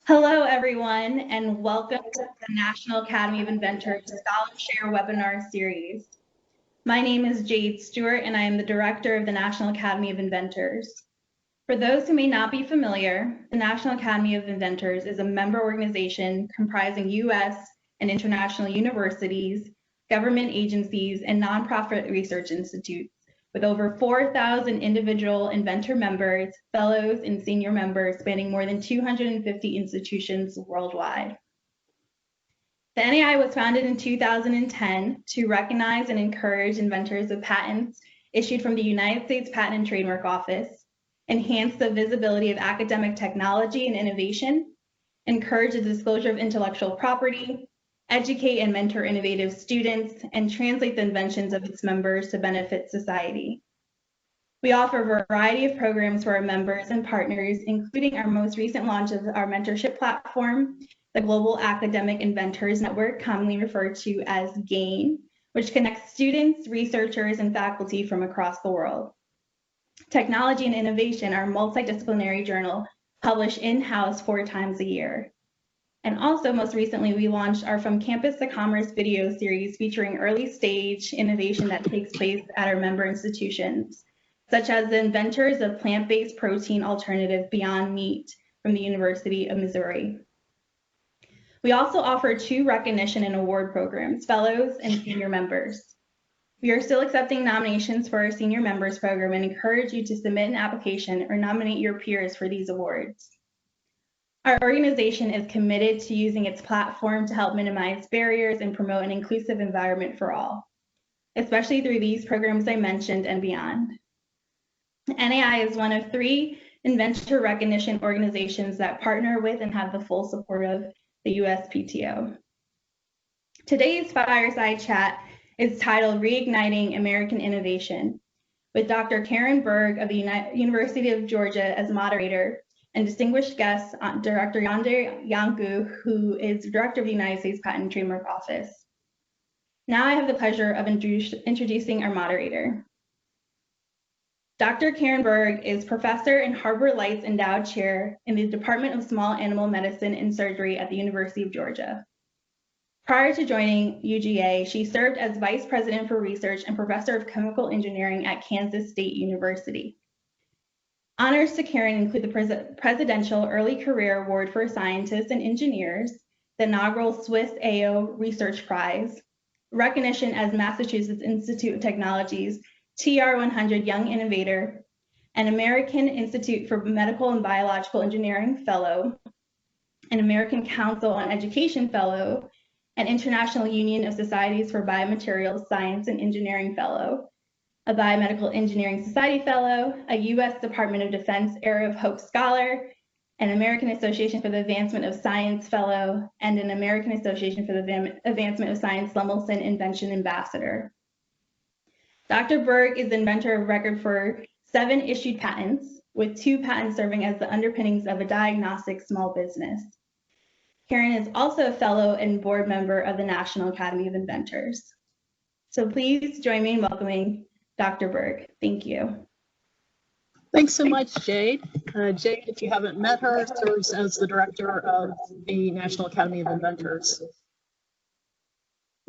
Hello, everyone, and welcome to the National Academy of Inventors ScholarShare webinar series. My name is Jade Stewart, and I am the director of the National Academy of Inventors. For those who may not be familiar, the National Academy of Inventors is a member organization comprising U.S. and international universities, government agencies, and nonprofit research institutes, with over 4,000 individual inventor members, fellows, and senior members spanning more than 250 institutions worldwide. The NAI was founded in 2010 to recognize and encourage inventors of patents issued from the United States Patent and Trademark Office, enhance the visibility of academic technology and innovation, encourage the disclosure of intellectual property, educate and mentor innovative students, and translate the inventions of its members to benefit society. We offer a variety of programs for our members and partners, including our most recent launch of our mentorship platform, the Global Academic Inventors Network, commonly referred to as GAIN, which connects students, researchers, and faculty from across the world. Technology and Innovation, our multidisciplinary journal, published in-house 4 times a year. And also, most recently, we launched our From Campus to Commerce video series featuring early stage innovation that takes place at our member institutions, such as the inventors of plant-based protein alternative Beyond Meat from the University of Missouri. We also offer 2 recognition and award programs, fellows and senior members. We are still accepting nominations for our senior members program and encourage you to submit an application or nominate your peers for these awards. Our organization is committed to using its platform to help minimize barriers and promote an inclusive environment for all, especially through these programs I mentioned and beyond. NAI is one of 3 inventor recognition organizations that partner with and have the full support of the USPTO. Today's fireside chat is titled Reigniting American Innovation, with Dr. Karen Berg of the University of Georgia as moderator, and distinguished guest, Director Andre Iancu, who is Director of the United States Patent and Trademark Office. Now I have the pleasure of introducing our moderator. Dr. Karen Berg is Professor and Harbor Lights Endowed Chair in the Department of Small Animal Medicine and Surgery at the University of Georgia. Prior to joining UGA, she served as Vice President for Research and Professor of Chemical Engineering at Kansas State University. Honors to Karen include the Presidential Early Career Award for Scientists and Engineers, the inaugural Swiss AO Research Prize, recognition as Massachusetts Institute of Technology's TR100 Young Innovator, an American Institute for Medical and Biological Engineering Fellow, an American Council on Education Fellow, an International Union of Societies for Biomaterials Science and Engineering Fellow, a Biomedical Engineering Society Fellow, a U.S. Department of Defense Area of Hope Scholar, an American Association for the Advancement of Science Fellow, and an American Association for the Advancement of Science Lemelson Invention Ambassador. Dr. Berg is the inventor of record for 7 issued patents, with 2 patents serving as the underpinnings of a diagnostic small business. Karen is also a fellow and board member of the National Academy of Inventors. So please join me in welcoming Dr. Berg. Thank you. Thanks so much, Jade. Jade, if you haven't met her, serves as the director of the National Academy of Inventors.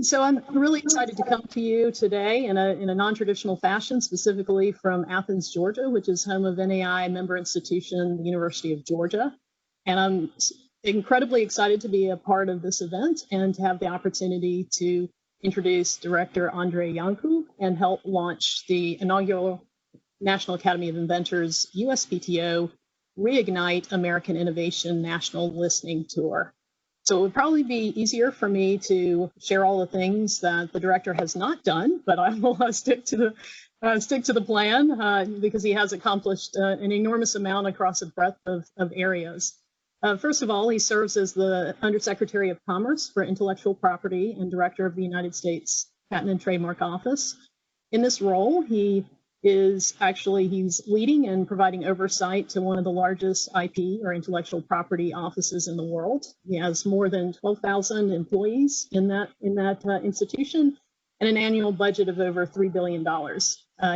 So I'm really excited to come to you today in a non-traditional fashion, specifically from Athens, Georgia, which is home of NAI member institution, the University of Georgia. And I'm incredibly excited to be a part of this event and to have the opportunity to introduce Director Andre Iancu and help launch the inaugural National Academy of Inventors USPTO Reignite American Innovation National Listening Tour. So it would probably be easier for me to share all the things that the director has not done, but I will stick to the plan because he has accomplished an enormous amount across a breadth of areas. First of all, he serves as the Undersecretary of Commerce for Intellectual Property and Director of the United States Patent and Trademark Office. In this role, he's leading and providing oversight to one of the largest IP or intellectual property offices in the world. He has more than 12,000 employees in that institution and an annual budget of over $3 billion.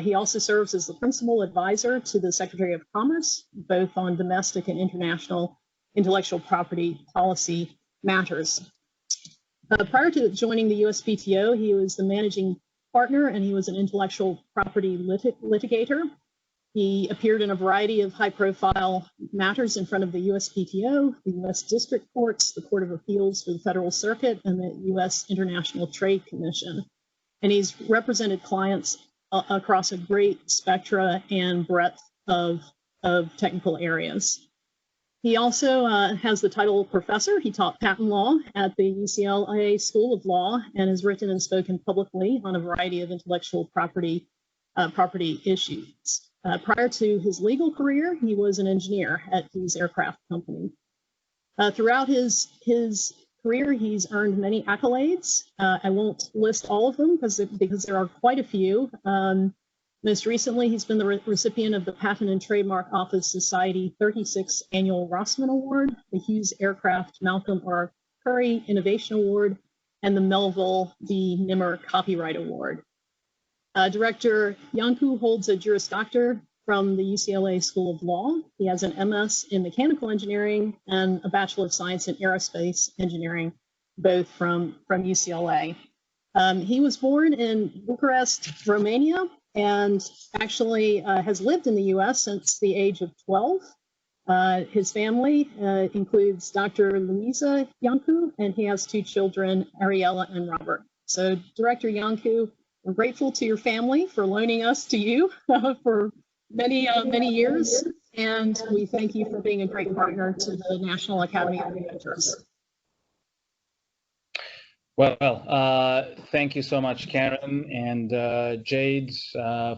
He also serves as the principal advisor to the Secretary of Commerce, both on domestic and international intellectual property policy matters. Prior to joining the USPTO, he was the managing partner and he was an intellectual property litigator. He appeared in a variety of high-profile matters in front of the USPTO, the U.S. District Courts, the Court of Appeals for the Federal Circuit, and the U.S. International Trade Commission. And he's represented clients across a great spectra and breadth of technical areas. He also has the title of professor. He taught patent law at the UCLA School of Law and has written and spoken publicly on a variety of intellectual property issues. Prior to his legal career, he was an engineer at Hughes Aircraft Company. Throughout his career, he's earned many accolades. I won't list all of them because there are quite a few. Most recently, he's been the recipient of the Patent and Trademark Office Society 36th Annual Rossman Award, the Hughes Aircraft Malcolm R. Curry Innovation Award, and the Melville B. Nimmer Copyright Award. Director Iancu holds a Juris Doctor from the UCLA School of Law. He has an MS in Mechanical Engineering and a Bachelor of Science in Aerospace Engineering, both from UCLA. He was born in Bucharest, Romania, and actually has lived in the US since the age of 12. His family includes Dr. Luisa Iancu, and he has two children, Ariella and Robert. So Director Iancu, we're grateful to your family for loaning us to you for many years, and we thank you for being a great partner to the National Academy of Inventors. Well, thank you so much, Karen and Jade,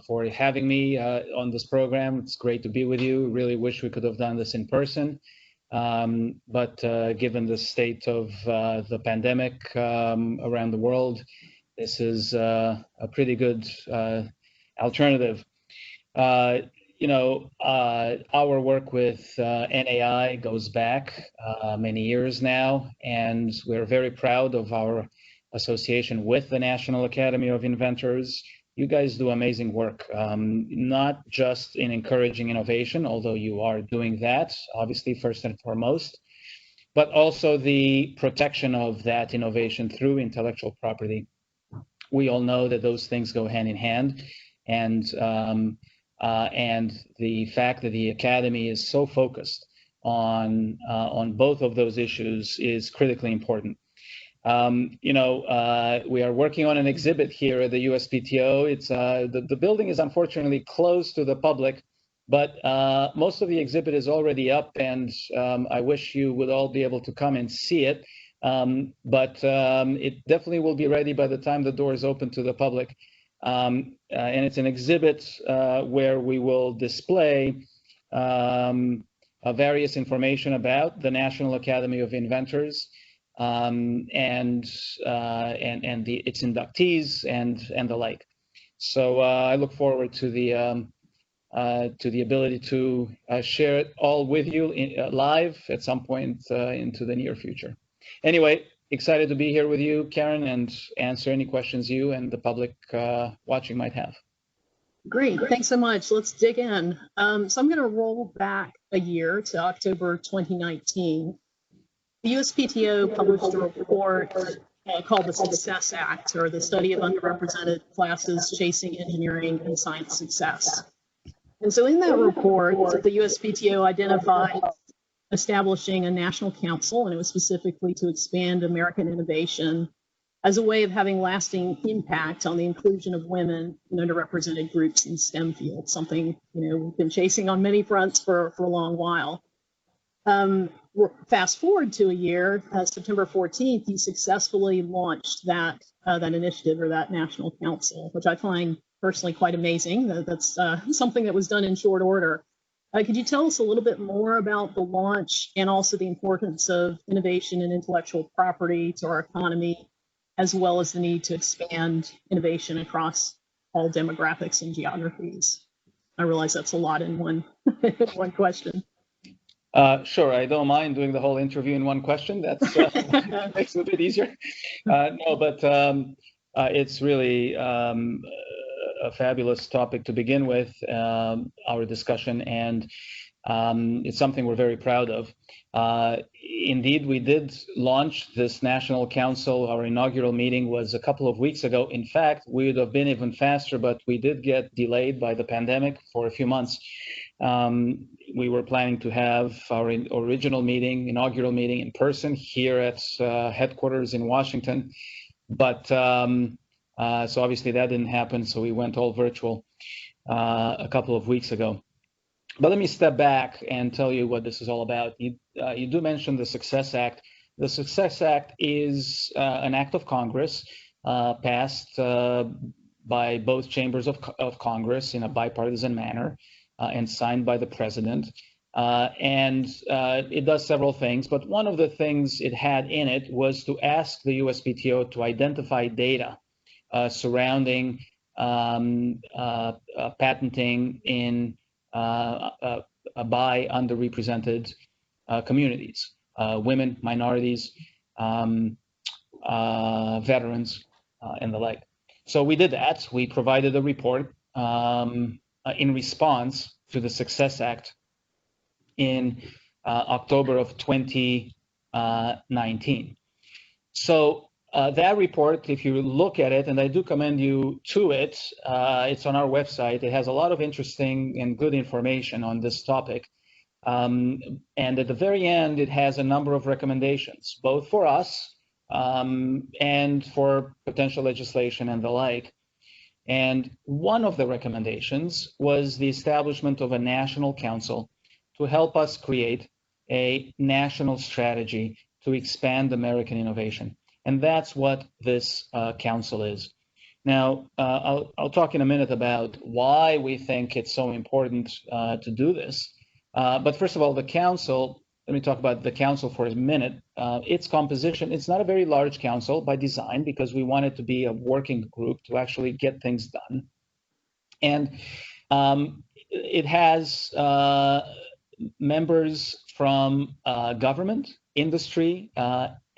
for having me on this program. It's great to be with you. Really wish we could have done this in person, but given the state of the pandemic around the world, this is a pretty good alternative. Our work with NAI goes back many years now, and we're very proud of our association with the National Academy of Inventors. You guys do amazing work, not just in encouraging innovation, although you are doing that, obviously, first and foremost, but also the protection of that innovation through intellectual property. We all know that those things go hand in hand, and the fact that the Academy is so focused on both of those issues is critically important. We are working on an exhibit here at the USPTO. It's the building is unfortunately closed to the public, but most of the exhibit is already up, and I wish you would all be able to come and see it. But it definitely will be ready by the time the doors open to the public. And it's an exhibit where we will display various information about the National Academy of Inventors and its inductees and the like. So I look forward to the ability to share it all with you live at some point into the near future. Anyway, excited to be here with you, Karen, and answer any questions you and the public watching might have. Great, thanks so much. Let's dig in. So I'm going to roll back a year to October 2019. The USPTO published a report called the Success Act, or the Study of Underrepresented Classes Chasing Engineering and Science Success. And so in that report, the USPTO identified establishing a national council, and it was specifically to expand American innovation as a way of having lasting impact on the inclusion of women and underrepresented groups in STEM fields, something we've been chasing on many fronts for a long while. Fast forward to a year, September 14th, you successfully launched that initiative, or that national council, which I find personally quite amazing. That's something that was done in short order. Could you tell us a little bit more about the launch and also the importance of innovation and intellectual property to our economy, as well as the need to expand innovation across all demographics and geographies? I realize that's a lot in one question. Sure, I don't mind doing the whole interview in one question. That's makes it a bit easier. No, but it's really a fabulous topic to begin with our discussion, and It's something we're very proud of. Indeed, we did launch this National Council. Our inaugural meeting was a couple of weeks ago. In fact, we would have been even faster, but we did get delayed by the pandemic for a few months. We were planning to have our original meeting, inaugural meeting in person here at headquarters in Washington. But so obviously that didn't happen. So we went all virtual a couple of weeks ago. But let me step back and tell you what this is all about. You do mention the Success Act. The Success Act is an act of Congress passed by both chambers of Congress in a bipartisan manner and signed by the president. And it does several things, but one of the things it had in it was to ask the USPTO to identify data surrounding patenting in by underrepresented communities, women, minorities, veterans, and the like. So we did that. We provided a report in response to the Success Act in October of 2019. So that report, if you look at it, and I do commend you to it, it's on our website. It has a lot of interesting and good information on this topic. And at the very end, it has a number of recommendations, both for us and for potential legislation and the like. And one of the recommendations was the establishment of a national council to help us create a national strategy to expand American innovation. And that's what this council is. Now, I'll talk in a minute about why we think it's so important to do this. But first of all, the council, let me talk about the council for a minute. Its composition, it's not a very large council by design because we want it to be a working group to actually get things done. And it has members from government, industry,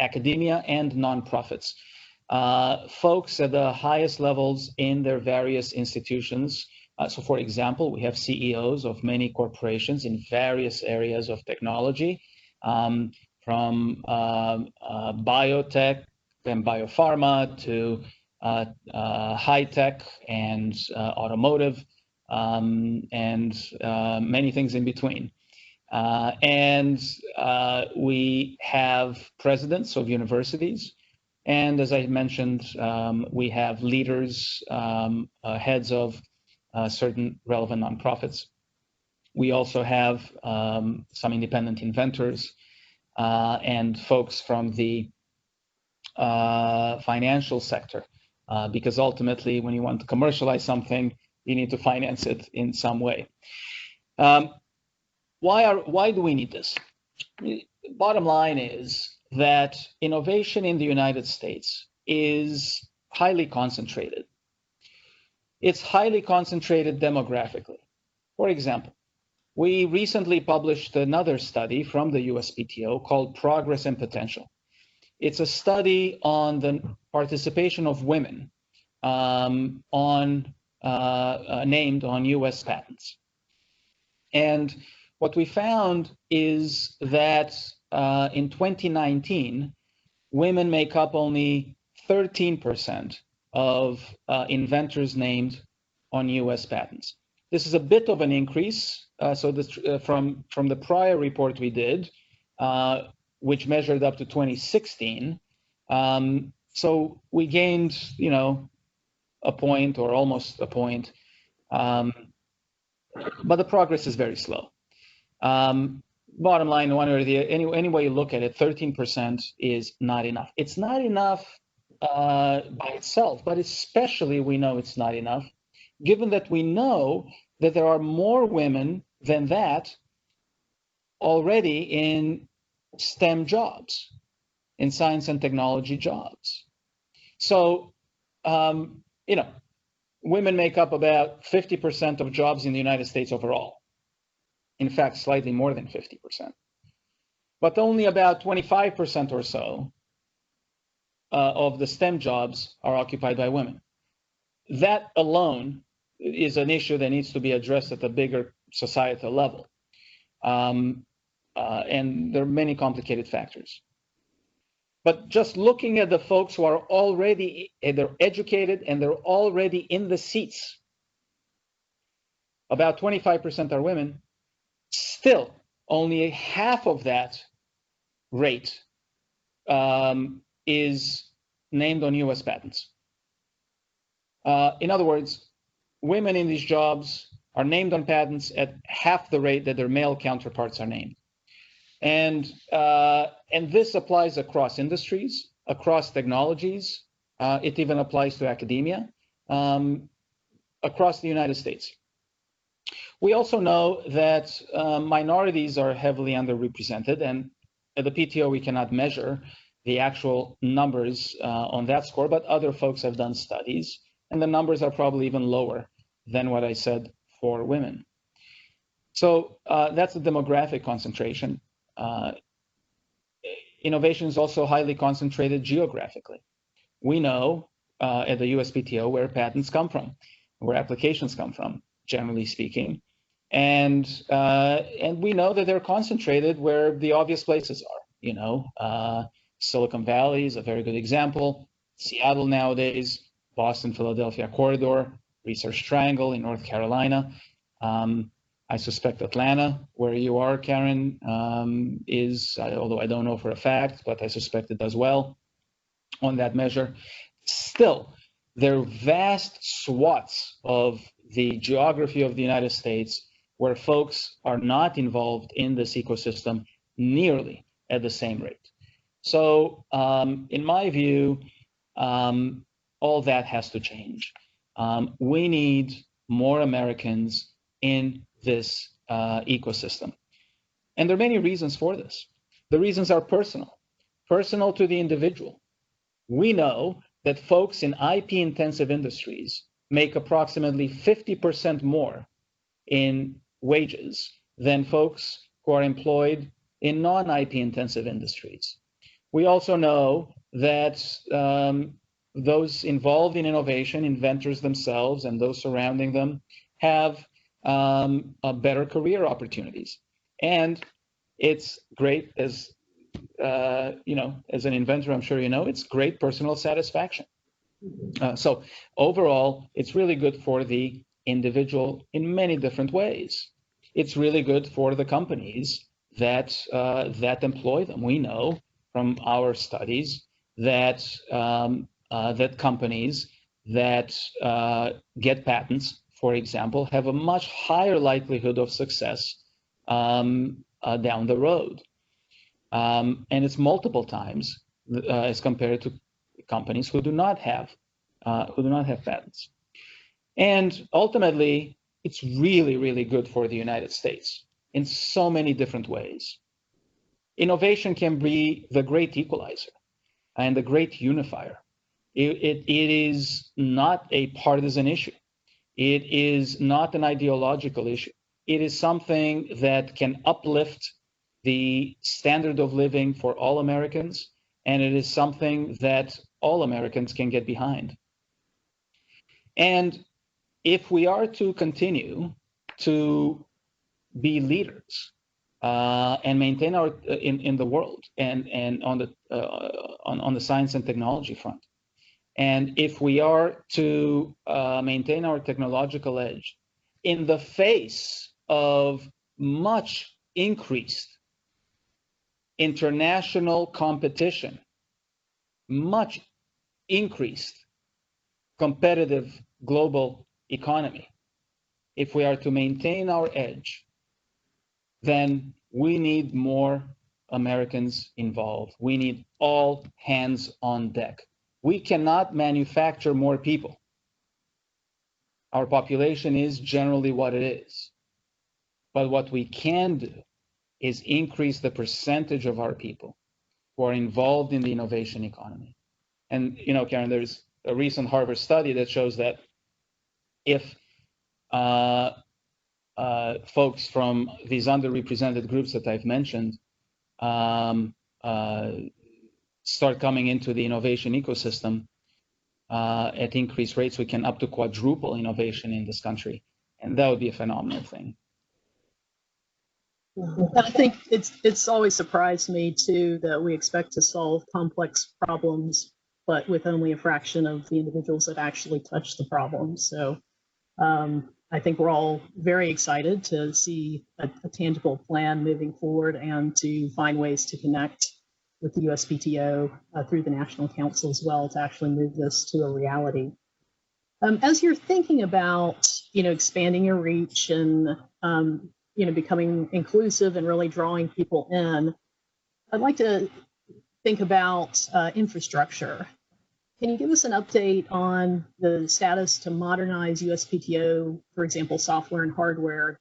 academia, and nonprofits, folks at the highest levels in their various institutions. So for example, we have CEOs of many corporations in various areas of technology, from biotech and biopharma to high tech and automotive, and many things in between. And we have presidents of universities. And as I mentioned, we have leaders, heads of certain relevant nonprofits. We also have some independent inventors and folks from the financial sector, because ultimately, when you want to commercialize something, you need to finance it in some way. Why do we need this? Bottom line is that innovation in the United States is highly concentrated. It's highly concentrated demographically. For example, we recently published another study from the USPTO called Progress and Potential. It's a study on the participation of women named on US patents. And what we found is that in 2019, women make up only 13% of inventors named on US patents. This is a bit of an increase. So this, from the prior report we did, which measured up to 2016. So we gained, a point or almost a point, but the progress is very slow. Bottom line, any way you look at it, 13% is not enough. It's not enough by itself, but especially we know it's not enough, given that we know that there are more women than that already in STEM jobs, in science and technology jobs. So, women make up about 50% of jobs in the United States overall. In fact, slightly more than 50%. But only about 25% or so of the STEM jobs are occupied by women. That alone is an issue that needs to be addressed at a bigger societal level. And there are many complicated factors. But just looking at the folks who are already, they're educated and they're already in the seats, about 25% are women, still only half of that rate is named on US patents. In other words, women in these jobs are named on patents at half the rate that their male counterparts are named. And this applies across industries, across technologies. It even applies to academia across the United States. We also know that minorities are heavily underrepresented, and at the PTO we cannot measure the actual numbers on that score, but other folks have done studies, and the numbers are probably even lower than what I said for women. So that's a demographic concentration. Innovation is also highly concentrated geographically. We know at the USPTO where patents come from, where applications come from, generally speaking. And we know that they're concentrated where the obvious places are. You know, Silicon Valley is a very good example. Seattle nowadays, Boston, Philadelphia corridor, Research Triangle in North Carolina. I suspect Atlanta, where you are, Karen, is, although I don't know for a fact, but I suspect it does well on that measure. Still, there are vast swaths of the geography of the United States where folks are not involved in this ecosystem nearly at the same rate. So in my view, all that has to change. We need more Americans in this ecosystem. And there are many reasons for this. The reasons are personal to the individual. We know that folks in IP-intensive industries make approximately 50% more in wages than folks who are employed in non-IP intensive industries. We also know that those involved in innovation, inventors themselves and those surrounding them, have better career opportunities. And it's great, as you know, as an inventor, I'm sure you know, it's great personal satisfaction. So overall, it's really good for the individual in many different ways. It's really good for the companies that that employ them. We know from our studies that that companies that get patents, for example, have a much higher likelihood of success down the road, and it's multiple times as compared to companies who do not have patents. And ultimately, it's really, really good for the United States in so many different ways. Innovation can be the great equalizer and the great unifier. It is not a partisan issue. It is not an ideological issue. It is something that can uplift the standard of living for all Americans, and it is something that all Americans can get behind. And if we are to continue to be leaders and maintain our in the world and on the science and technology front, and if we are to maintain our technological edge in the face of much increased international competition, much increased competitive global economy, if we are to maintain our edge, then we need more Americans involved. We need all hands on deck. We cannot manufacture more people. Our population is generally what it is. But what we can do is increase the percentage of our people who are involved in the innovation economy. And, you know, Karen, there's a recent Harvard study that shows that if folks from these underrepresented groups that I've mentioned start coming into the innovation ecosystem at increased rates, we can up to quadruple innovation in this country. And that would be a phenomenal thing. I think it's always surprised me too that we expect to solve complex problems, but with only a fraction of the individuals that actually touch the problem. So I think we're all very excited to see a tangible plan moving forward and to find ways to connect with the USPTO through the National Council as well to actually move this to a reality. As you're thinking about, expanding your reach and, becoming inclusive and really drawing people in, I'd like to think about infrastructure. Can you give us an update on the status to modernize USPTO, for example, software and hardware,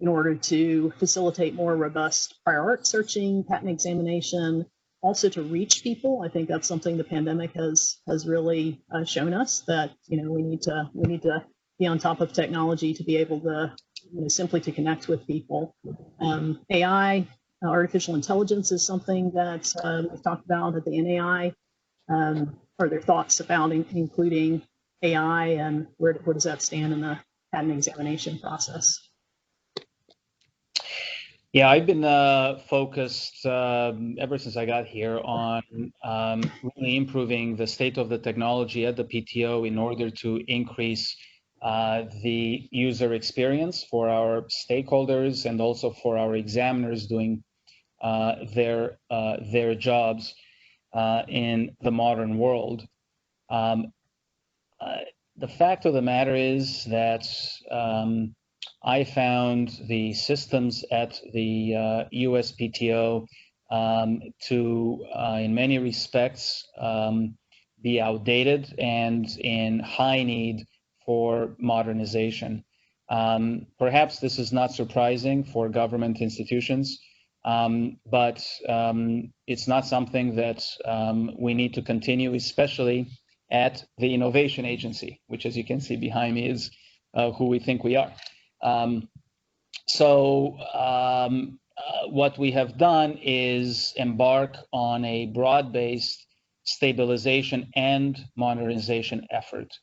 in order to facilitate more robust prior art searching, patent examination, also to reach people? I think that's something the pandemic has really shown us, that we need to be on top of technology to be able to simply to connect with people. AI, artificial intelligence, is something that we've talked about at the NAI. Are there thoughts about including AI, and where does that stand in the patent examination process? Yeah, I've been focused ever since I got here on really improving the state of the technology at the PTO in order to increase the user experience for our stakeholders and also for our examiners doing their jobs in the modern world. The fact of the matter is that I found the systems at the USPTO to, in many respects, be outdated and in high need for modernization. Perhaps this is not surprising for government institutions, but it's not something that we need to continue, especially at the Innovation Agency, which, as you can see behind me, is who we think we are. What we have done is embark on a broad-based stabilization and modernization effort.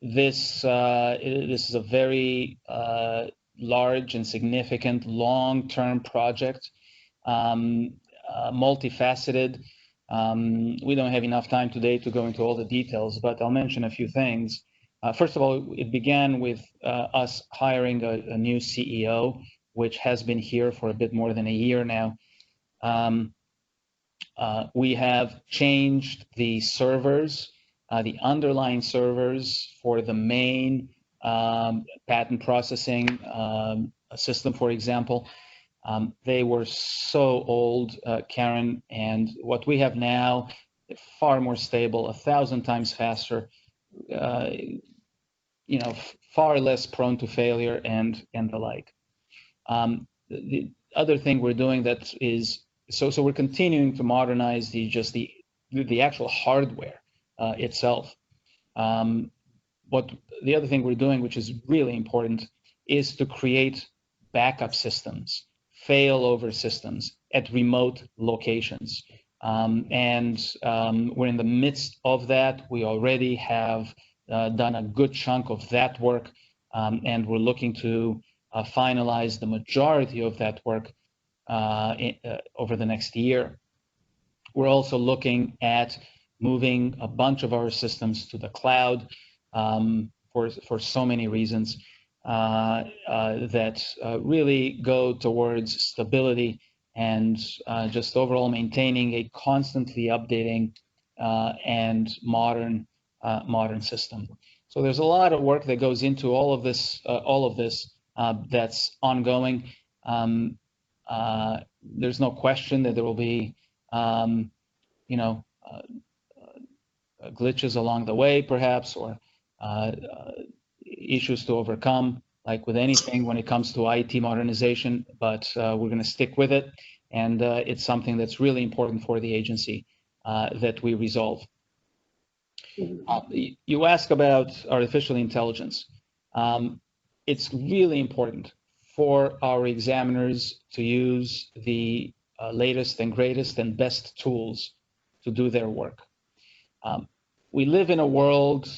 This is a very large and significant long-term project, multifaceted. We don't have enough time today to go into all the details, but I'll mention a few things. First of all, it began with us hiring a new CEO, which has been here for a bit more than a year now. We have changed the servers, the underlying servers for the main patent processing system, for example. They were so old, Karen, and what we have now, far more stable, 1,000 times faster, far less prone to failure and the like. The other thing we're doing that is, so we're continuing to modernize the actual hardware itself. What the other thing we're doing, which is really important, is to create backup systems, failover systems at remote locations. We're in the midst of that. We already have done a good chunk of that work, and we're looking to finalize the majority of that work over the next year. We're also looking at moving a bunch of our systems to the cloud for so many reasons that really go towards stability and just overall maintaining a constantly updating and modern system. So there's a lot of work that goes into all of this that's ongoing. There's no question that there will be glitches along the way, perhaps, or issues to overcome, like with anything when it comes to IT modernization, but we're going to stick with it, and it's something that's really important for the agency that we resolve. You ask about artificial intelligence. It's really important for our examiners to use the latest and greatest and best tools to do their work. We live in a world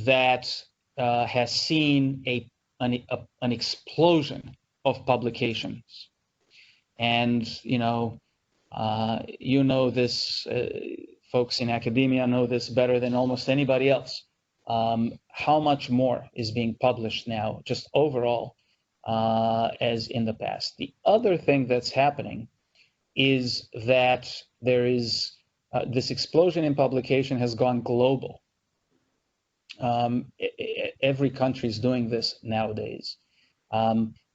that has seen an explosion of publications. And, this, folks in academia know this better than almost anybody else. How much more is being published now, just overall, as in the past. The other thing that's happening is that there is this explosion in publication has gone global. Every country is doing this nowadays.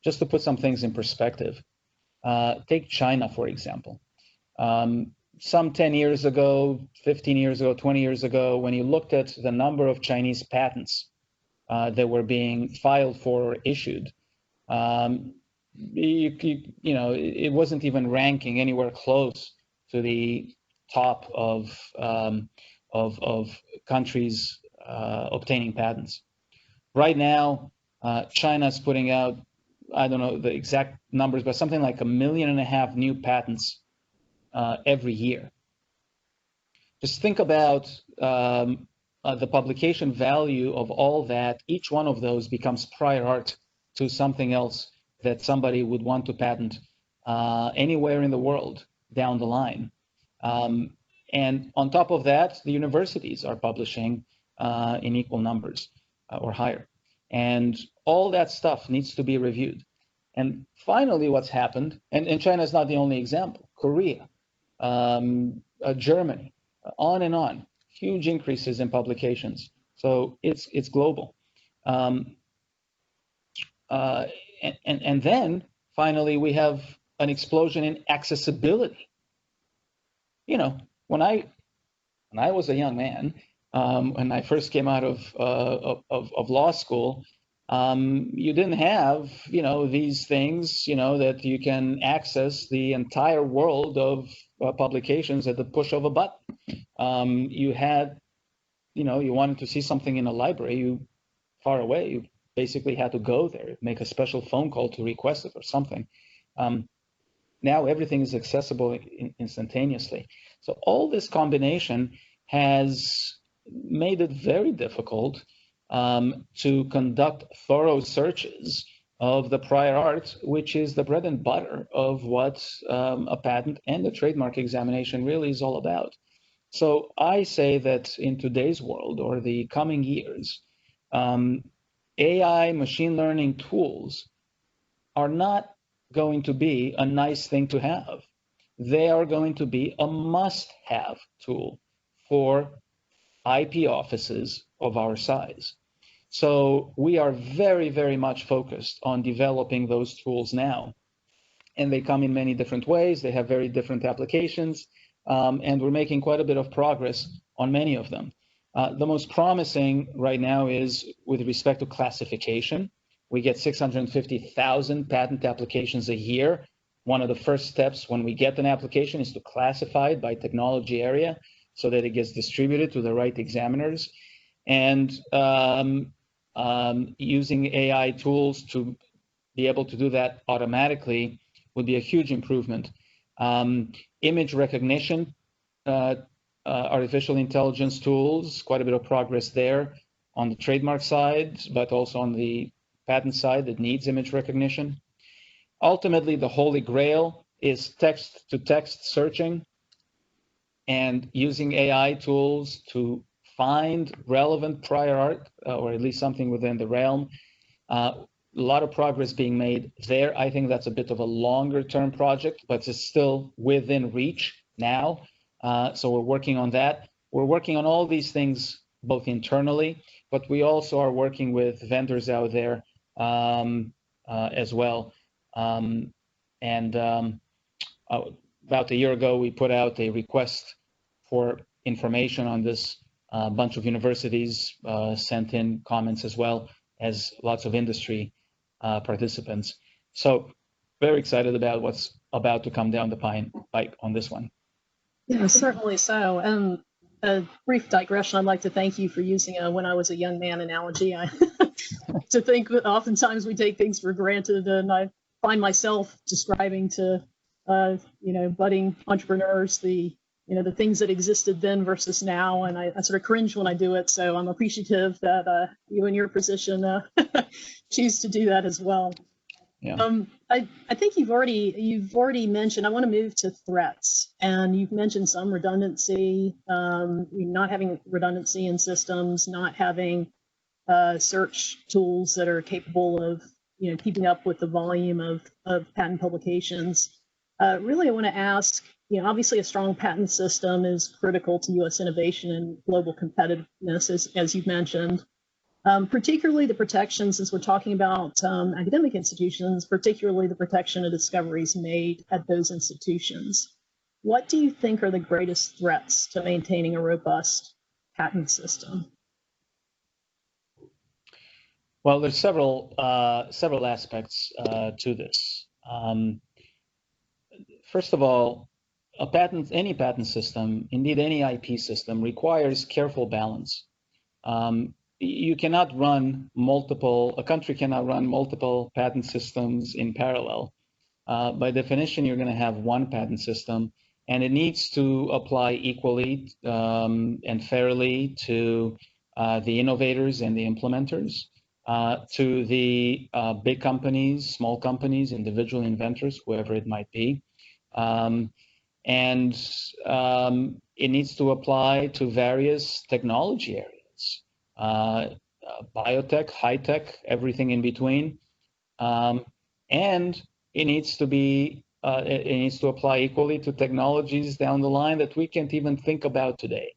Just to put some things in perspective, take China, for example. Some 10 years ago, 15 years ago, 20 years ago, when you looked at the number of Chinese patents that were being filed for or issued, it wasn't even ranking anywhere close to the top of countries obtaining patents. Right now, China's putting out, I don't know the exact numbers, but something like 1.5 million new patents every year. Just think about the publication value of all that. Each one of those becomes prior art to something else that somebody would want to patent anywhere in the world down the line. And on top of that, the universities are publishing in equal numbers or higher. And all that stuff needs to be reviewed. And finally, what's happened, and China is not the only example, Korea, Germany, on and on, huge increases in publications. So it's global. And then finally, we have an explosion in accessibility. When I was a young man, when I first came out of law school, you didn't have, these things, that you can access the entire world of publications at the push of a button. You had, you wanted to see something in a library, far away, you basically had to go there, make a special phone call to request it or something. Now everything is accessible instantaneously. So all this combination has made it very difficult to conduct thorough searches of the prior art, which is the bread and butter of what a patent and a trademark examination really is all about. So I say that in today's world or the coming years, AI machine learning tools are not going to be a nice thing to have. They are going to be a must-have tool for IP offices of our size. So we are very, very much focused on developing those tools now. And they come in many different ways. They have very different applications. And we're making quite a bit of progress on many of them. The most promising right now is with respect to classification. We get 650,000 patent applications a year. One of the first steps when we get an application is to classify it by technology area so that it gets distributed to the right examiners. And using AI tools to be able to do that automatically would be a huge improvement. Image recognition, artificial intelligence tools, quite a bit of progress there on the trademark side, but also on the patent side that needs image recognition. Ultimately, the holy grail is text-to-text searching and using AI tools to find relevant prior art, or at least something within the realm. A lot of progress being made there. I think that's a bit of a longer term project, but it's still within reach now. So we're working on that. We're working on all these things both internally, but we also are working with vendors out there as well. About a year ago, we put out a request for information on this. A bunch of universities sent in comments as well as lots of industry participants. So very excited about what's about to come down the pike on this one. Yeah, certainly so. And a brief digression, I'd like to thank you for using a when I was a young man analogy. To think that oftentimes we take things for granted, and I find myself describing to budding entrepreneurs the things that existed then versus now, and I sort of cringe when I do it. So I'm appreciative that you in your position choose to do that as well. Yeah. I think you've already mentioned. I want to move to threats, and you've mentioned some redundancy, not having redundancy in systems, not having search tools that are capable of keeping up with the volume of patent publications. Really, I want to ask. Obviously, a strong patent system is critical to U.S. innovation and global competitiveness, as you've mentioned. Particularly the protections, as we're talking about academic institutions, particularly the protection of discoveries made at those institutions. What do you think are the greatest threats to maintaining a robust patent system? Well, there's several aspects to this. First of all, any patent system, indeed any IP system, requires careful balance. A country cannot run multiple patent systems in parallel. By definition, you're going to have one patent system, and it needs to apply equally and fairly to the innovators and the implementers, to the big companies, small companies, individual inventors, whoever it might be. And it needs to apply to various technology areas. Biotech, high tech, everything in between, and it needs to apply equally to technologies down the line that we can't even think about today.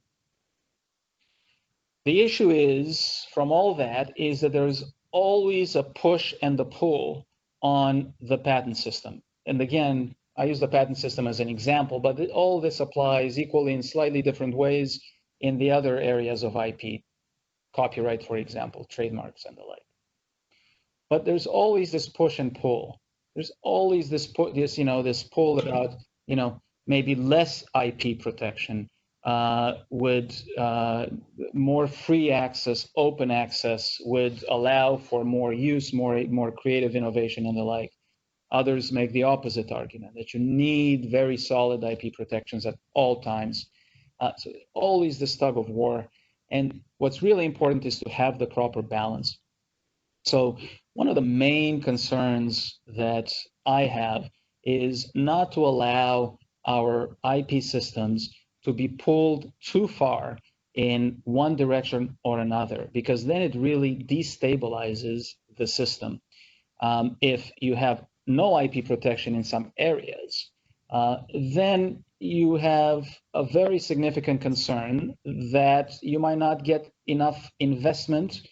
The issue is, from all that, is that there's always a push and a pull on the patent system. And again, I use the patent system as an example, but all this applies equally in slightly different ways in the other areas of IP. Copyright, for example, trademarks and the like. But there's always this push and pull. There's always this pull about, maybe less IP protection, would more free access, open access would allow for more use, more creative innovation and the like. Others make the opposite argument, that you need very solid IP protections at all times. So always this tug of war. And what's really important is to have the proper balance. So one of the main concerns that I have is not to allow our IP systems to be pulled too far in one direction or another, because then it really destabilizes the system. If you have no IP protection in some areas, then you have a very significant concern that you might not get enough investment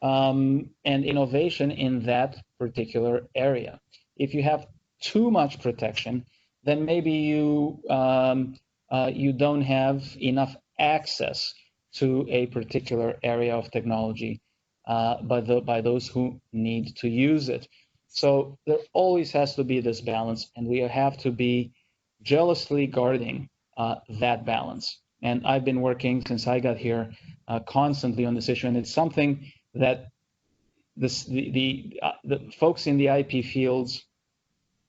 and innovation in that particular area. If you have too much protection, then maybe you don't have enough access to a particular area of technology by those who need to use it. So there always has to be this balance, and we have to be jealously guarding that balance. And I've been working since I got here constantly on this issue, and it's something that the folks in the IP fields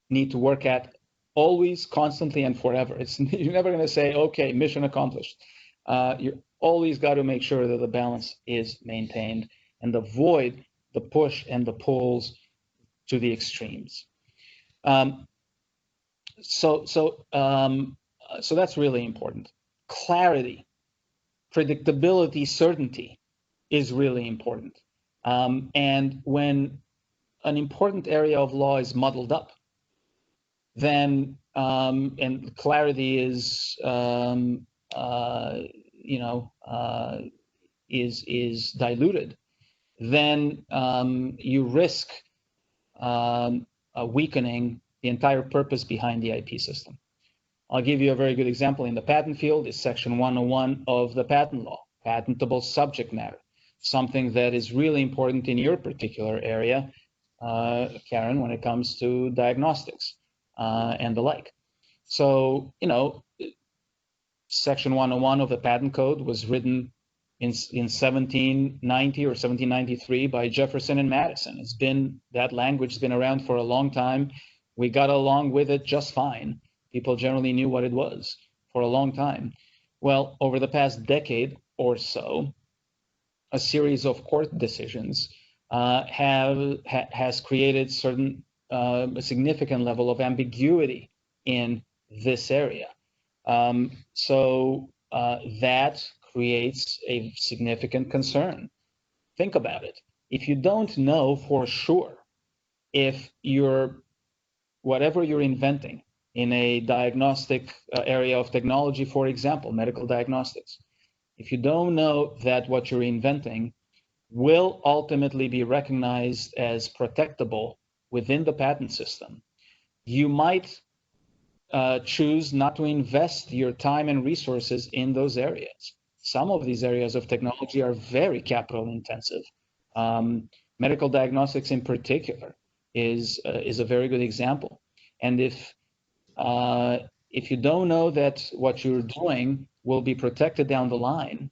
need to work at always, constantly, and forever. You're never going to say, okay, mission accomplished. You always got to make sure that the balance is maintained and avoid the push and the pulls to the extremes. So that's really important. Clarity, predictability, certainty is really important. And when an important area of law is muddled up, then and clarity is diluted, then you risk weakening the entire purpose behind the IP system. I'll give you a very good example in the patent field. Is Section 101 of the patent law, patentable subject matter, something that is really important in your particular area, Karen, when it comes to diagnostics and the like. So, Section 101 of the Patent Code was written in 1790 or 1793 by Jefferson and Madison. That language has been around for a long time. We got along with it just fine. People generally knew what it was for a long time. Well, over the past decade or so, a series of court decisions has created certain a significant level of ambiguity in this area. So that creates a significant concern. Think about it. If you don't know for sure if whatever you're inventing in a diagnostic area of technology, for example, medical diagnostics, if you don't know that what you're inventing will ultimately be recognized as protectable within the patent system, you might choose not to invest your time and resources in those areas. Some of these areas of technology are very capital intensive. Medical diagnostics in particular is a very good example. And if you don't know that what you're doing will be protected down the line,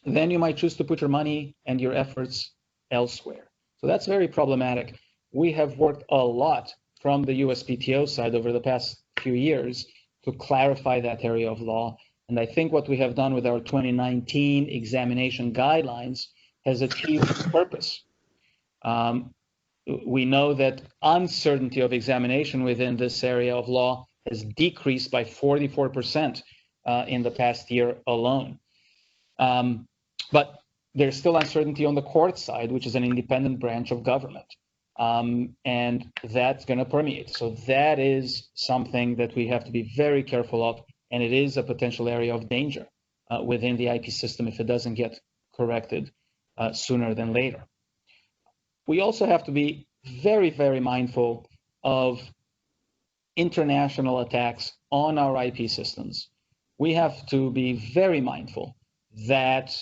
then you might choose to put your money and your efforts elsewhere. So that's very problematic. We have worked a lot from the USPTO side over the past few years to clarify that area of law. And I think what we have done with our 2019 examination guidelines has achieved its purpose. We know that uncertainty of examination within this area of law has decreased by 44% in the past year alone. But there's still uncertainty on the court side, which is an independent branch of government. And that's going to permeate. So that is something that we have to be very careful of, and it is a potential area of danger within the IP system if it doesn't get corrected sooner than later. We also have to be very, very mindful of international attacks on our IP systems. We have to be very mindful that,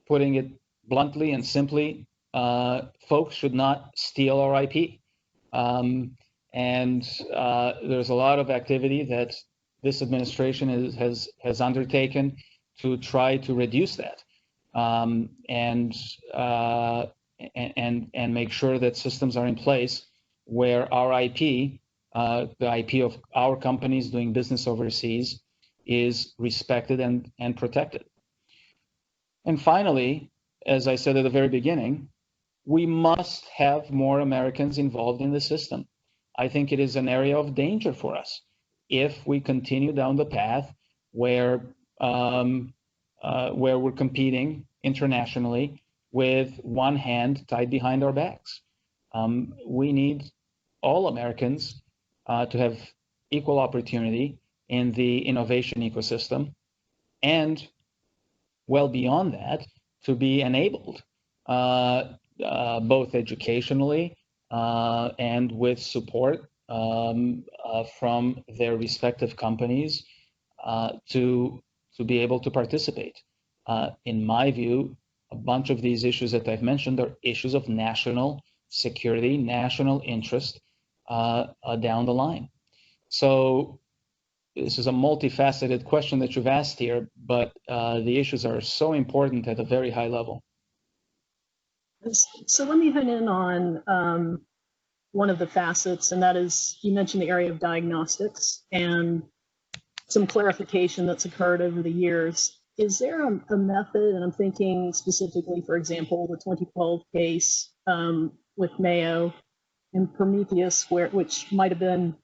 putting it bluntly and simply, folks should not steal our IP. And there's a lot of activity that this administration has undertaken to try to reduce that, and make sure that systems are in place where our IP, the IP of our companies doing business overseas, is respected and protected. And finally, as I said at the very beginning, we must have more Americans involved in the system. I think it is an area of danger for us if we continue down the path where we're competing internationally with one hand tied behind our backs. We need all Americans to have equal opportunity in the innovation ecosystem, and well beyond that, to be enabled both educationally and with support from their respective companies to be able to participate. In my view, a bunch of these issues that I've mentioned are issues of national security, national interest down the line. So this is a multifaceted question that you've asked here, but the issues are so important at a very high level. So let me hone in on one of the facets, and that is, you mentioned the area of diagnostics and some clarification that's occurred over the years. Is there a method, and I'm thinking specifically, for example, the 2012 case with Mayo and Prometheus, which might have been,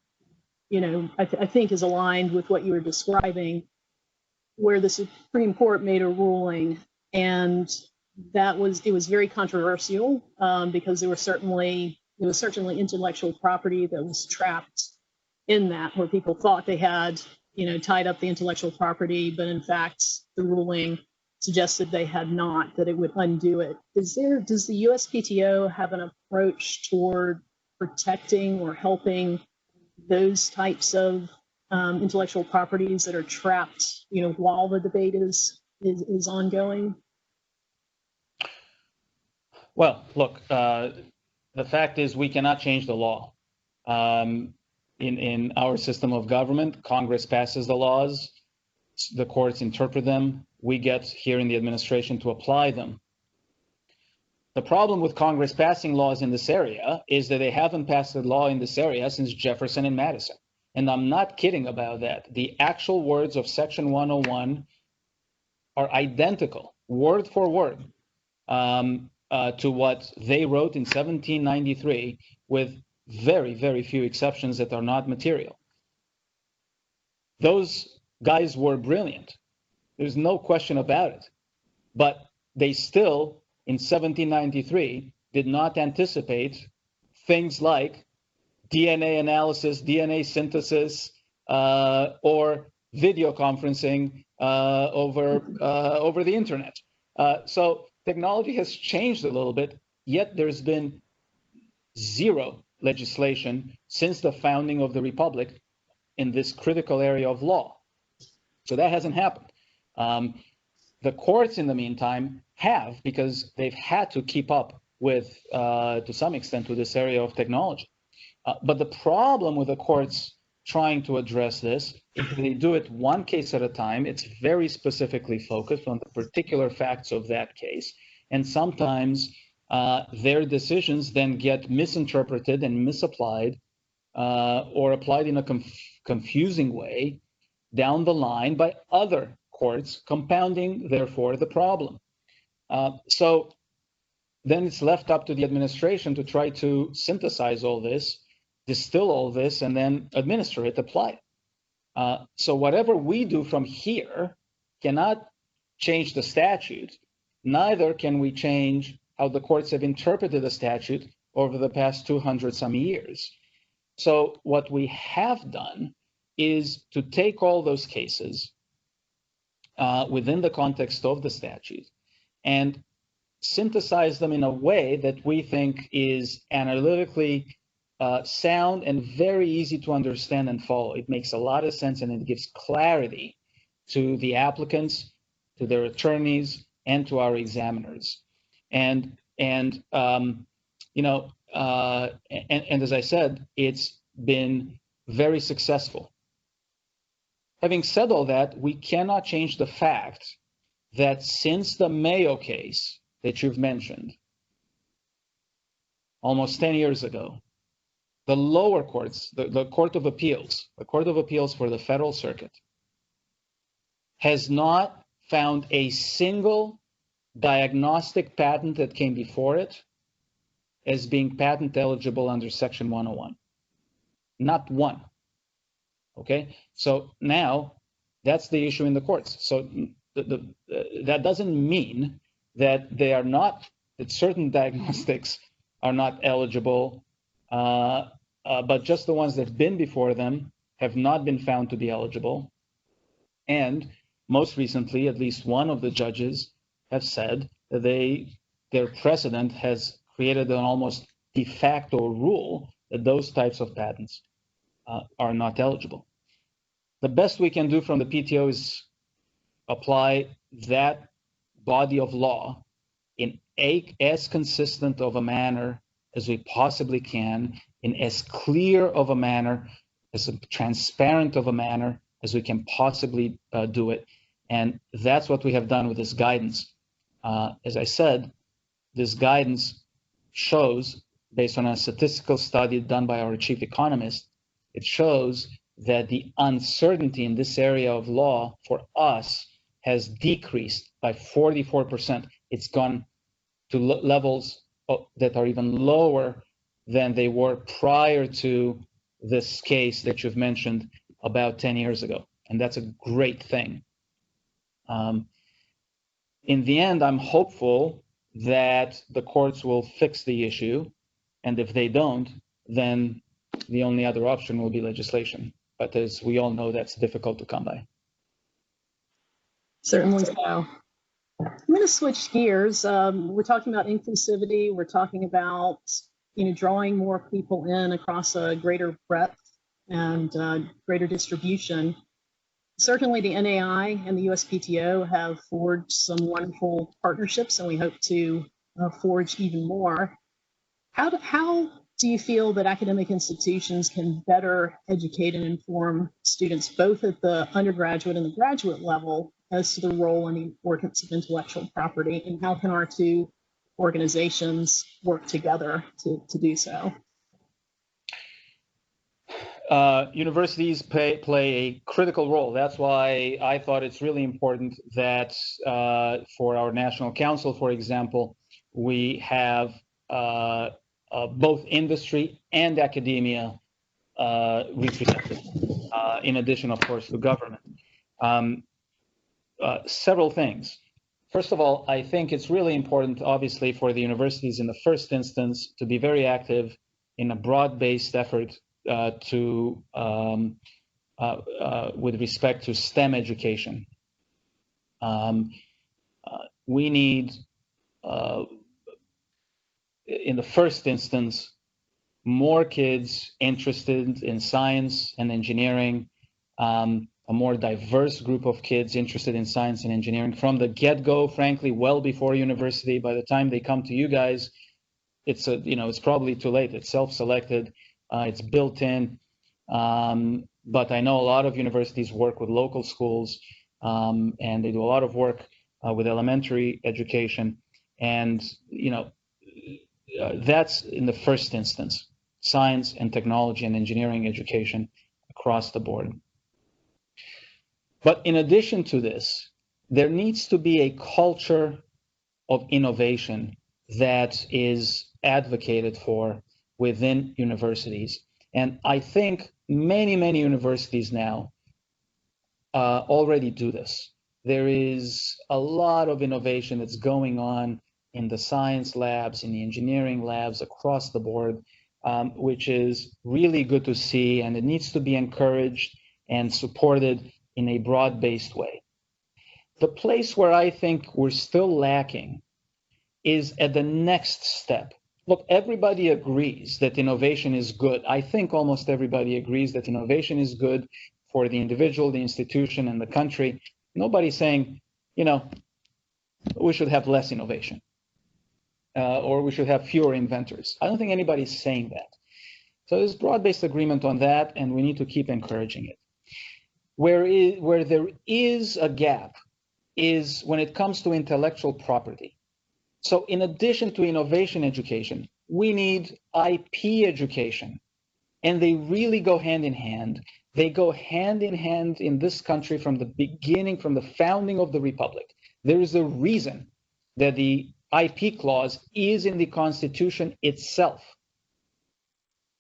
I think is aligned with what you were describing, where the Supreme Court made a ruling, and it was very controversial because there was certainly intellectual property that was trapped in that, where people thought they had tied up the intellectual property, but in fact the ruling suggested they had not, that it would undo it. Does the USPTO have an approach toward protecting or helping those types of intellectual properties that are trapped, while the debate is ongoing? Well, look, the fact is we cannot change the law. In our system of government, Congress passes the laws, the courts interpret them, we get here in the administration to apply them. The problem with Congress passing laws in this area is that they haven't passed a law in this area since Jefferson and Madison. And I'm not kidding about that. The actual words of Section 101 are identical, word for word. to what they wrote in 1793 with very, very few exceptions that are not material. Those guys were brilliant. There's no question about it. But they still, in 1793, did not anticipate things like DNA analysis, DNA synthesis, or video conferencing over the internet. So technology has changed a little bit, yet there's been zero legislation since the founding of the Republic in this critical area of law. So that hasn't happened. The courts, in the meantime, have, because they've had to keep up with, to some extent, with this area of technology. But the problem with the courts trying to address this is that they do it one case at a time. It's very specifically focused on the particular facts of that case. And sometimes their decisions then get misinterpreted and misapplied or applied in a confusing way down the line by other courts, compounding, therefore, the problem. So then it's left up to the administration to try to synthesize all this, distill all this, and then administer it, apply it. So whatever we do from here cannot change the statute. Neither can we change how the courts have interpreted the statute over the past 200 some years. So what we have done is to take all those cases within the context of the statute and synthesize them in a way that we think is analytically sound and very easy to understand and follow. It makes a lot of sense, and it gives clarity to the applicants, to their attorneys, and to our examiners. And as I said, it's been very successful. Having said all that, we cannot change the fact that since the Mayo case that you've mentioned, almost 10 years ago, the lower courts, the Court of Appeals for the Federal Circuit, has not found a single diagnostic patent that came before it as being patent eligible under Section 101. Not one. Okay, so now that's the issue in the courts. So that doesn't mean that they are not, that certain diagnostics are not eligible, but just the ones that have been before them have not been found to be eligible. And most recently, at least one of the judges have said that their precedent has created an almost de facto rule that those types of patents are not eligible. The best we can do from the PTO is apply that body of law in as consistent of a manner as we possibly can, in as clear of a manner, as transparent of a manner as we can possibly do it. And that's what we have done with this guidance. As I said, this guidance shows, based on a statistical study done by our chief economist, it shows that the uncertainty in this area of law for us has decreased by 44%. It's gone to levels that are even lower than they were prior to this case that you've mentioned about 10 years ago. And that's a great thing. In the end, I'm hopeful that the courts will fix the issue. And if they don't, then the only other option will be legislation. But as we all know, that's difficult to come by. Certainly so. I'm going to switch gears. We're talking about inclusivity. We're talking about drawing more people in across a greater breadth and greater distribution. Certainly, the NAI and the USPTO have forged some wonderful partnerships, and we hope to forge even more. How do you feel that academic institutions can better educate and inform students, both at the undergraduate and the graduate level, as to the role and the importance of intellectual property, and how can our two organizations work together to do so? Universities play a critical role. That's why I thought it's really important that for our National Council, for example, we have both industry and academia represented, in addition, of course, to government. Several things. First of all, I think it's really important, obviously, for the universities in the first instance to be very active in a broad-based effort with respect to STEM education. We need, in the first instance, more kids interested in science and engineering, a more diverse group of kids interested in science and engineering from the get-go, frankly, well before university. By the time they come to you guys, it's probably too late. It's self-selected, it's built in. But I know a lot of universities work with local schools, and they do a lot of work with elementary education. And, that's in the first instance, science and technology and engineering education across the board. But in addition to this, there needs to be a culture of innovation that is advocated for within universities. And I think many universities now already do this. There is a lot of innovation that's going on in the science labs, in the engineering labs across the board, which is really good to see, and it needs to be encouraged and supported in a broad-based way. The place where I think we're still lacking is at the next step. Look, everybody agrees that innovation is good. I think almost everybody agrees that innovation is good for the individual, the institution, and the country. Nobody's saying, we should have less innovation, or we should have fewer inventors. I don't think anybody's saying that. So there's broad-based agreement on that, and we need to keep encouraging it. Where there is a gap is when it comes to intellectual property. So in addition to innovation education, we need IP education, and they really go hand in hand. They go hand in hand in this country from the beginning, from the founding of the Republic. There is a reason that the IP clause is in the Constitution itself.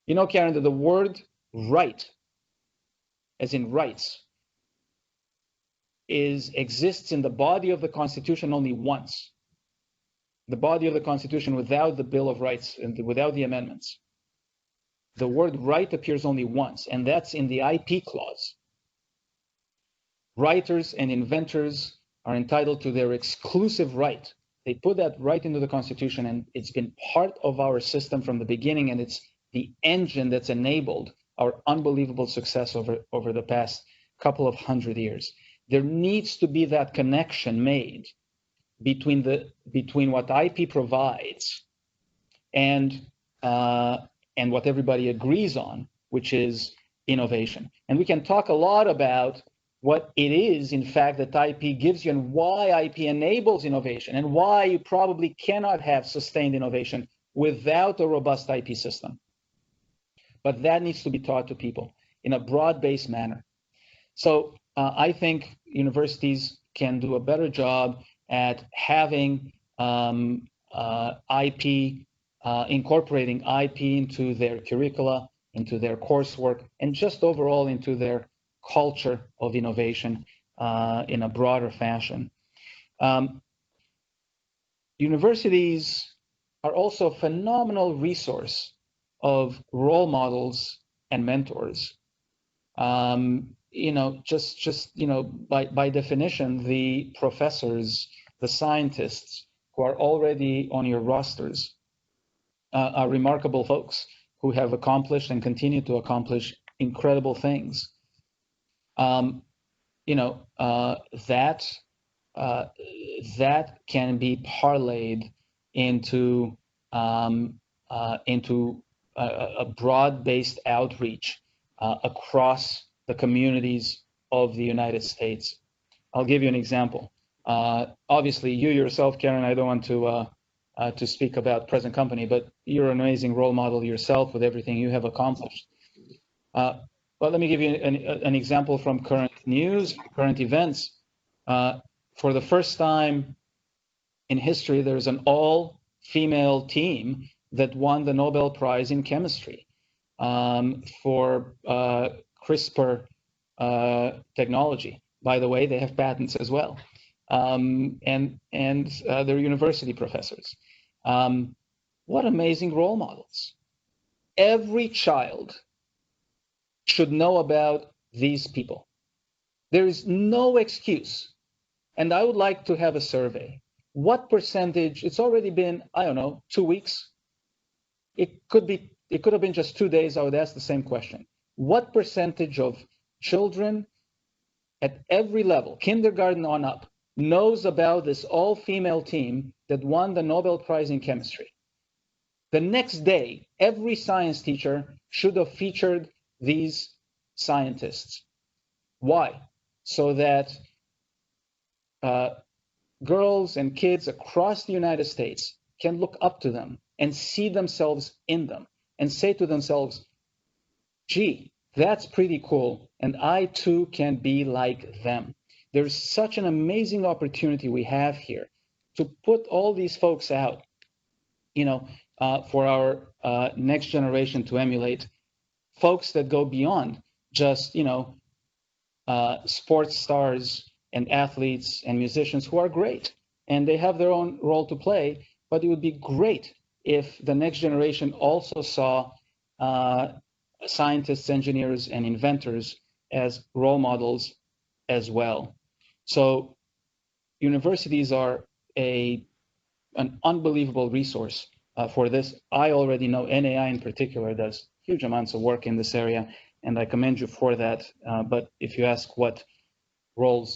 Karen, that the word right, as in rights, exists in the body of the Constitution only once. The body of the Constitution without the Bill of Rights and without the amendments. The word right appears only once, and that's in the IP clause. Writers and inventors are entitled to their exclusive right. They put that right into the Constitution, and it's been part of our system from the beginning, and it's the engine that's enabled our unbelievable success over the past couple of 100 years. There needs to be that connection made between what IP provides and what everybody agrees on, which is innovation. And we can talk a lot about what it is, in fact, that IP gives you and why IP enables innovation and why you probably cannot have sustained innovation without a robust IP system. But that needs to be taught to people in a broad-based manner. So I think universities can do a better job at having IP, incorporating IP into their curricula, into their coursework, and just overall into their culture of innovation in a broader fashion. Universities are also a phenomenal resource of role models and mentors. By definition, the professors, the scientists who are already on your rosters are remarkable folks who have accomplished and continue to accomplish incredible things. That can be parlayed into a broad-based outreach across the communities of the United States. I'll give you an example. Obviously, you yourself, Karen, I don't want to speak about present company, but you're an amazing role model yourself with everything you have accomplished. But let me give you an example from current news, current events. For the first time in history, there's an all female team that won the Nobel Prize in chemistry for CRISPR technology. By the way, they have patents as well, and they're university professors. What amazing role models! Every child should know about these people. There is no excuse. And I would like to have a survey. What percentage, it's already been, I don't know, 2 weeks. It could have been just 2 days. I would ask the same question. What percentage of children at every level, kindergarten on up, knows about this all-female team that won the Nobel Prize in chemistry? The next day, every science teacher should have featured these scientists. Why? So that girls and kids across the United States can look up to them and see themselves in them and say to themselves, gee, that's pretty cool, and I too can be like them. There's such an amazing opportunity we have here to put all these folks out, for our next generation to emulate, folks that go beyond just, sports stars and athletes and musicians who are great, and they have their own role to play, but it would be great if the next generation also saw scientists, engineers, and inventors as role models as well. So universities are an unbelievable resource for this. I already know NAI in particular does huge amounts of work in this area, and I commend you for that. But if you ask what role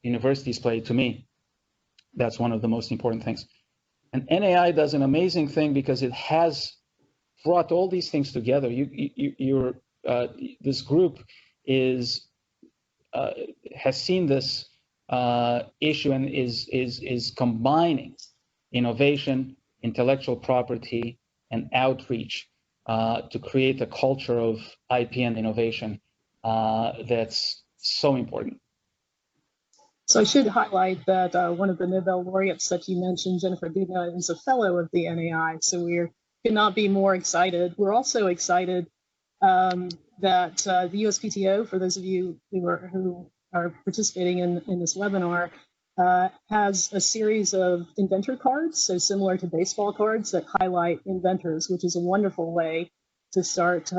universities play, to me, that's one of the most important things. And NAI does an amazing thing because it has brought all these things together. This group has seen this issue and is combining innovation, intellectual property, and outreach to create a culture of IP and innovation that's so important. So I should highlight that one of the Nobel laureates that you mentioned, Jennifer Doudna, is a fellow of the NAI. So we could not be more excited. We're also excited that the USPTO, for those of you who are participating in this webinar, has a series of inventor cards, so similar to baseball cards, that highlight inventors, which is a wonderful way to start,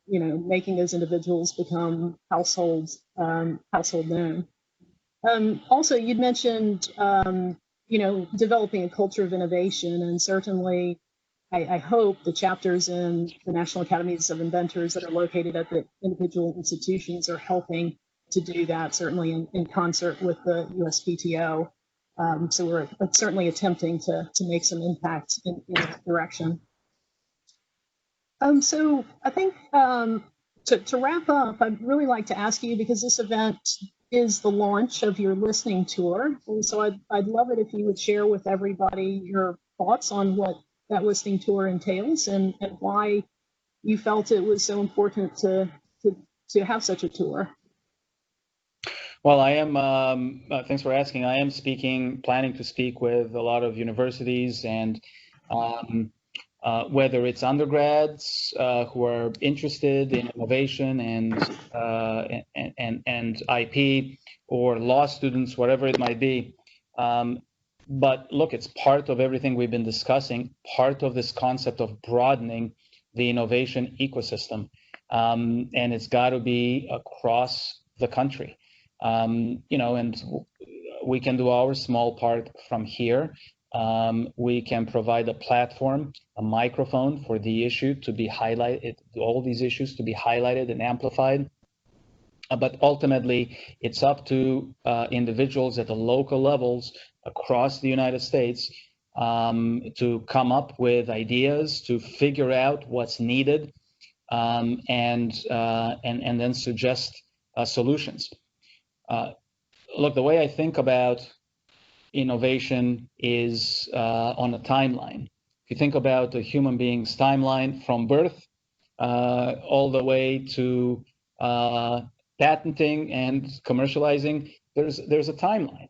making those individuals become household known. Also, you'd mentioned, developing a culture of innovation, and certainly I hope the chapters in the National Academies of Inventors that are located at the individual institutions are helping to do that, certainly in concert with the USPTO. So we're certainly attempting to make some impact in that direction. So I think to wrap up, I'd really like to ask you, because this event is the launch of your listening tour, and so I'd love it if you would share with everybody your thoughts on what that listening tour entails and why you felt it was so important to have such a tour. Well, I am, thanks for asking. I am planning to speak with a lot of universities, and whether it's undergrads who are interested in innovation and IP, or law students, whatever it might be. But look, it's part of everything we've been discussing, part of this concept of broadening the innovation ecosystem. And it's got to be across the country. And we can do our small part from here. We can provide a platform, a microphone for the issue to be highlighted, all these issues to be highlighted and amplified. But ultimately, it's up to individuals at the local levels across the United States to come up with ideas, to figure out what's needed, and then suggest solutions. Look, the way I think about innovation is on a timeline. If you think about a human being's timeline from birth all the way to patenting and commercializing, there's a timeline.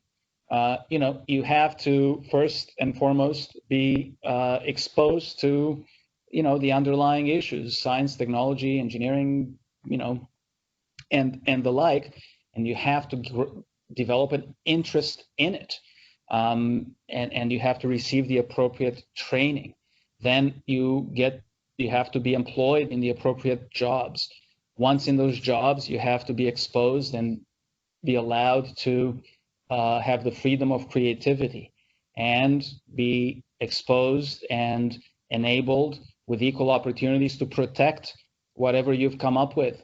you have to first and foremost be exposed to, the underlying issues, science, technology, engineering, and the like, and you have to develop an interest in it, and you have to receive the appropriate training. Then you have to be employed in the appropriate jobs. Once in those jobs, you have to be exposed and be allowed to have the freedom of creativity and be exposed and enabled with equal opportunities to protect whatever you've come up with.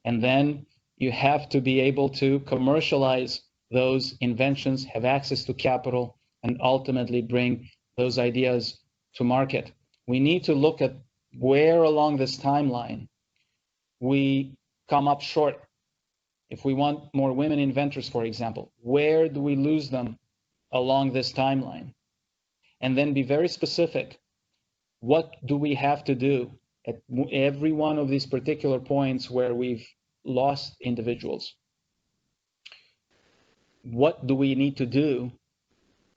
And then you have to be able to commercialize those inventions, have access to capital, and ultimately bring those ideas to market. We need to look at where along this timeline we come up short. If we want more women inventors, for example, where do we lose them along this timeline? And then be very specific. What do we have to do at every one of these particular points where we've lost individuals? What do we need to do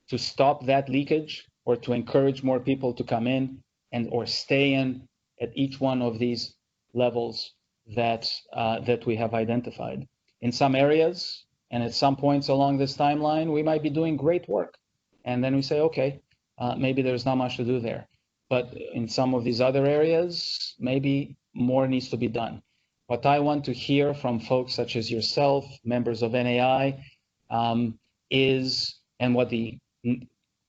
to stop that leakage or to encourage more people to come in and or stay in at each one of these levels that we have identified? In some areas and at some points along this timeline, we might be doing great work. And then we say, okay, maybe there's not much to do there. But in some of these other areas, maybe more needs to be done. What I want to hear from folks such as yourself, members of NAI, is, and what the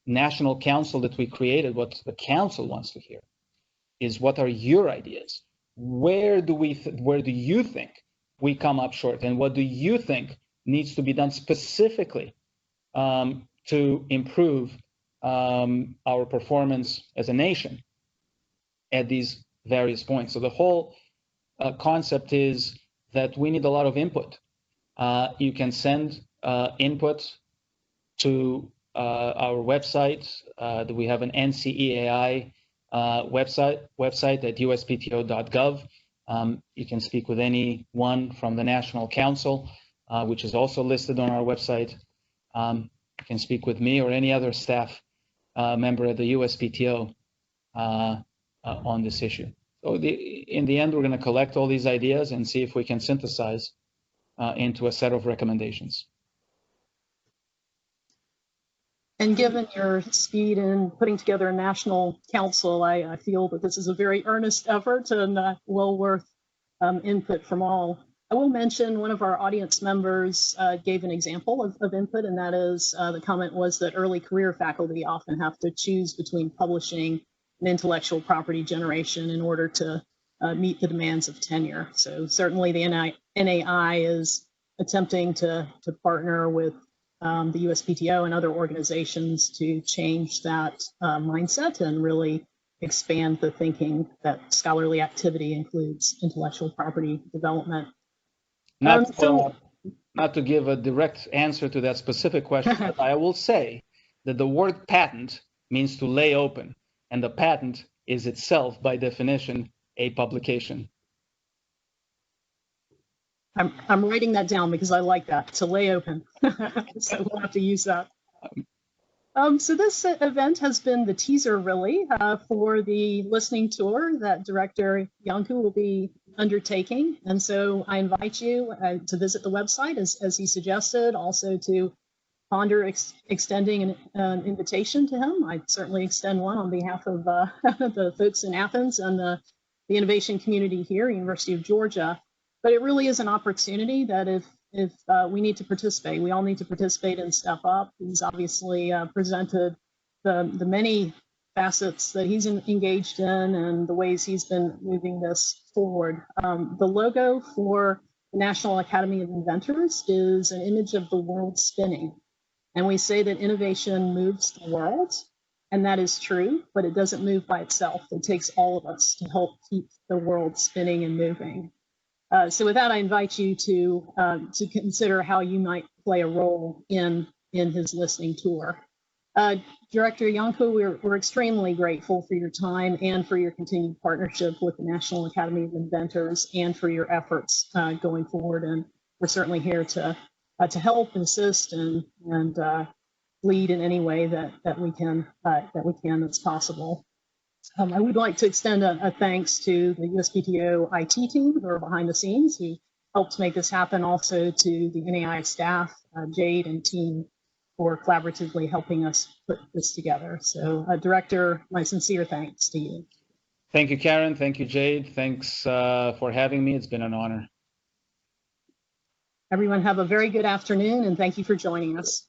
National Council that we created, what the council wants to hear, is what are your ideas? Where do you think we come up short, and what do you think needs to be done specifically to improve our performance as a nation at these various points? So the whole concept is that we need a lot of input. You can send input to our website. We have an NCEAI website at uspto.gov. You can speak with anyone from the National Council, which is also listed on our website. You can speak with me or any other staff member at the USPTO on this issue. So in the end, we're going to collect all these ideas and see if we can synthesize into a set of recommendations. And given your speed in putting together a national council, I feel that this is a very earnest effort and well worth input from all. I will mention one of our audience members gave an example of input, and that is the comment was that early career faculty often have to choose between publishing and intellectual property generation in order to meet the demands of tenure. So certainly the NAI is attempting to partner with the USPTO and other organizations to change that mindset and really expand the thinking that scholarly activity includes intellectual property development. Not to give a direct answer to that specific question, but I will say that the word patent means to lay open, and the patent is itself, by definition, a publication. I'm writing that down because I like that, to lay open. So we'll have to use that. So this event has been the teaser, really, for the listening tour that Director Iancu will be undertaking. And so I invite you to visit the website, as he suggested, also to ponder extending an invitation to him. I certainly extend one on behalf of the folks in Athens and the innovation community here, University of Georgia. But it really is an opportunity that if we need to participate, we all need to participate and step up. He's obviously presented the many facets that he's engaged in and the ways he's been moving this forward. The logo for the National Academy of Inventors is an image of the world spinning. And we say that innovation moves the world, and that is true, but it doesn't move by itself. It takes all of us to help keep the world spinning and moving. So with that, I invite you to consider how you might play a role in his listening tour. Director Iancu, we're extremely grateful for your time and for your continued partnership with the National Academy of Inventors and for your efforts going forward. And we're certainly here to help, assist, and lead in any way that we can that's possible. I would like to extend a thanks to the USPTO IT team who are behind the scenes, who helped make this happen, also to the NAI staff, Jade and team, for collaboratively helping us put this together. So, Director, my sincere thanks to you. Thank you, Karen. Thank you, Jade. Thanks for having me. It's been an honor. Everyone have a very good afternoon, and thank you for joining us.